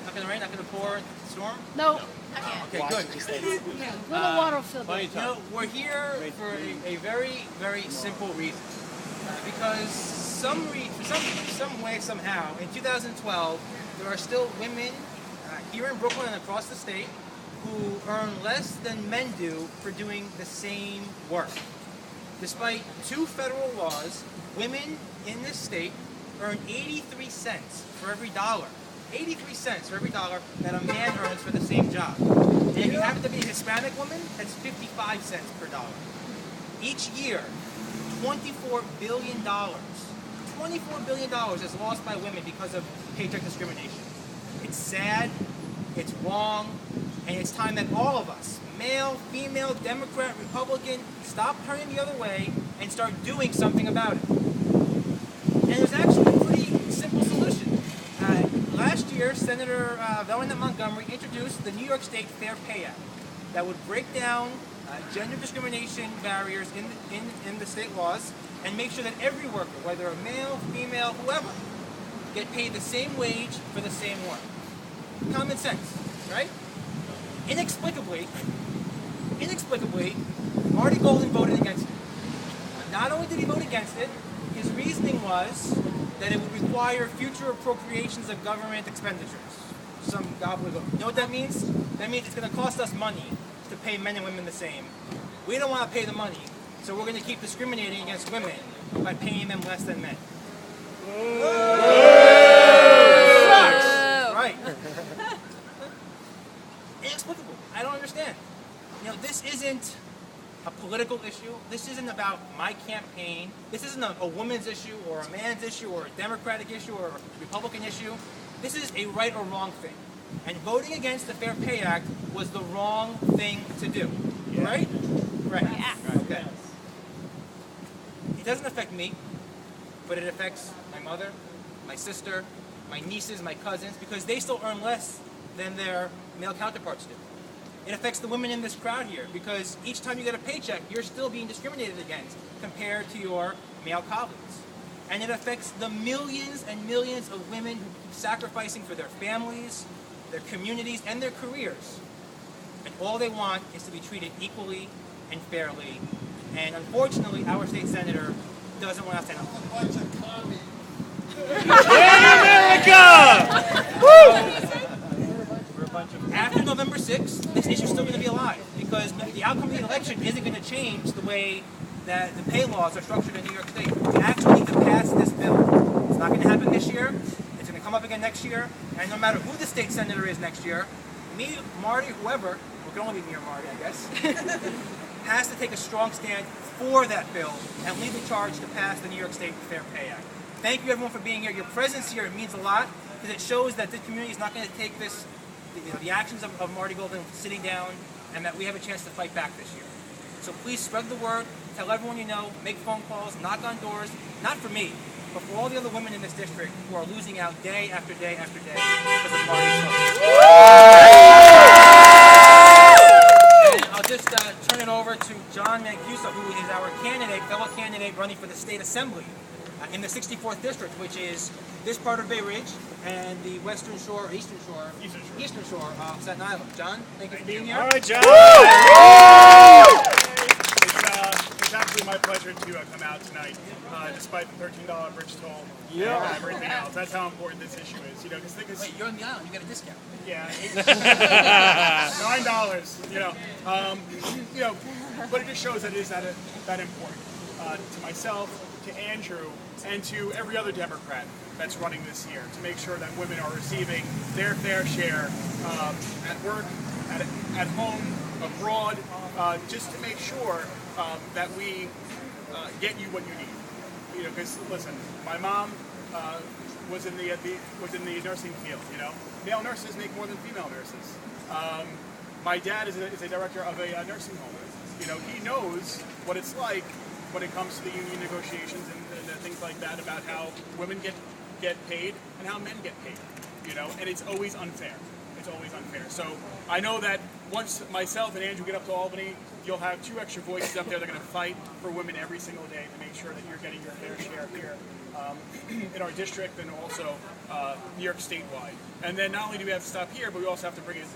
Not gonna rain. Not gonna pour. Storm. No. Okay, good. Little water filled in. You know, we're here for a very, very simple reason. Because for some way, somehow, in 2012, there are still women here in Brooklyn and across the state who earn less than men do for doing the same work. Despite 2 federal laws, women in this state earn 83 cents for every dollar. 83 cents for every dollar that a man earns for the same job. And if you happen to be a Hispanic woman, that's 55 cents per dollar. Each year, $24 billion. $24 billion is lost by women because of paycheck discrimination. It's sad, it's wrong, and it's time that all of us, male, female, Democrat, Republican, stop turning the other way and start doing something about it. And there's actually a pretty simple solution. Last year, Senator Montgomery introduced the New York State Fair Pay Act that would break down gender discrimination barriers in the state laws and make sure that every worker, whether a male, female, whoever, get paid the same wage for the same work. Common sense, right? Inexplicably, Marty Golden voted against it. Not only did he vote against it, his reasoning was that it would require future appropriations of government expenditures. Some gobbledygook. You know what that means? That means it's going to cost us money to pay men and women the same. We don't want to pay the money, so we're going to keep discriminating against women by paying them less than men. Right. Inexplicable. I don't understand. You know, this isn't a political issue. This isn't about my campaign. This isn't a woman's issue or a man's issue or a Democratic issue or a Republican issue. This is a right or wrong thing. And voting against the Fair Pay Act was the wrong thing to do. Yeah. Right? Right. Yeah. Okay. It doesn't affect me, but it affects my mother, my sister, my nieces, my cousins, because they still earn less than their male counterparts do. It affects the women in this crowd here, because each time you get a paycheck, you're still being discriminated against compared to your male colleagues. And it affects the millions and millions of women who keep sacrificing for their families, their communities, and their careers. And all they want is to be treated equally and fairly. And unfortunately, our state senator doesn't want us to help. A bunch of commies. America! Woo! After November 6th, this issue's still going to be alive because the outcome of the election isn't going to change the way that the pay laws are structured in New York State. We actually need to pass this bill. It's not going to happen this year. It's going to come up again next year. And no matter who the state senator is next year, me, Marty, whoever, it can only be me or Marty, I guess, has to take a strong stand for that bill and lead the charge to pass the New York State Fair Pay Act. Thank you, everyone, for being here. Your presence here means a lot because it shows that this community is not going to take this, the actions of Marty Golden sitting down, and that we have a chance to fight back this year. So please spread the word, tell everyone you know, make phone calls, knock on doors, not for me, but for all the other women in this district who are losing out day after day after day because of Marty's vote. And I'll just turn it over to John Mancuso, who is our fellow candidate running for the state assembly in the 64th district, which is this part of Bay Ridge and the Eastern Shore of Staten Island. John, thank you for being here. All right, John. It's actually my pleasure to come out tonight, despite the $13 bridge toll and everything else. That's how important this issue is. You know, because Wait, you're on the island. You get a discount. yeah, $9. You know, but it just shows that it is that important to myself, to Andrew, and to every other Democrat that's running this year to make sure that women are receiving their fair share at work, at home, abroad, just to make sure that we get you what you need. You know, because listen, my mom was in the nursing field. You know, male nurses make more than female nurses. My dad is a director of a nursing home. You know, he knows what it's like when it comes to the union negotiations and things like that about how women get paid and how men get paid. You know, and it's always unfair. it's always unfair. So I know that once myself and Andrew get up to Albany, you'll have 2 extra voices up there that are going to fight for women every single day to make sure that you're getting your fair share here in our district and also New York statewide. And then not only do we have to stop here, but we also have to bring it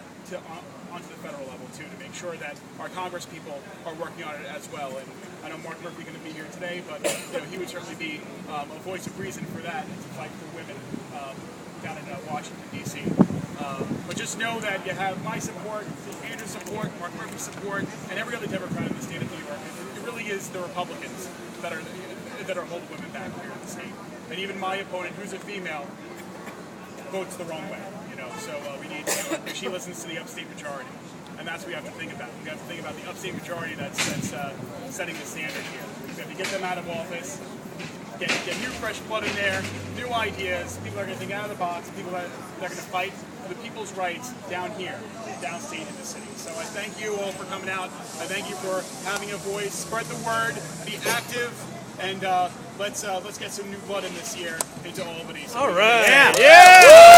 onto the federal level too, to make sure that our Congress people are working on it as well. And I know Mark Murphy going to be here today, but he would certainly be a voice of reason for that and to fight for women down in Washington, D.C. But just know that you have my support, Andrew's support, Mark Murphy's support, and every other Democrat in the state of New York. It really is the Republicans that are holding women back here in the state. And even my opponent, who's a female, votes the wrong way. So we need to, she listens to the upstate majority, and that's what we have to think about. We have to think about the upstate majority that's setting the standard here. We have to get them out of office, get new fresh blood in there, new ideas. People are going to think out of the box. People that are going to fight for the people's rights down here, downstate in the city. So I thank you all for coming out. I thank you for having a voice. Spread the word. Be active. And let's get some new blood in this year into Albany. So all right. Yeah.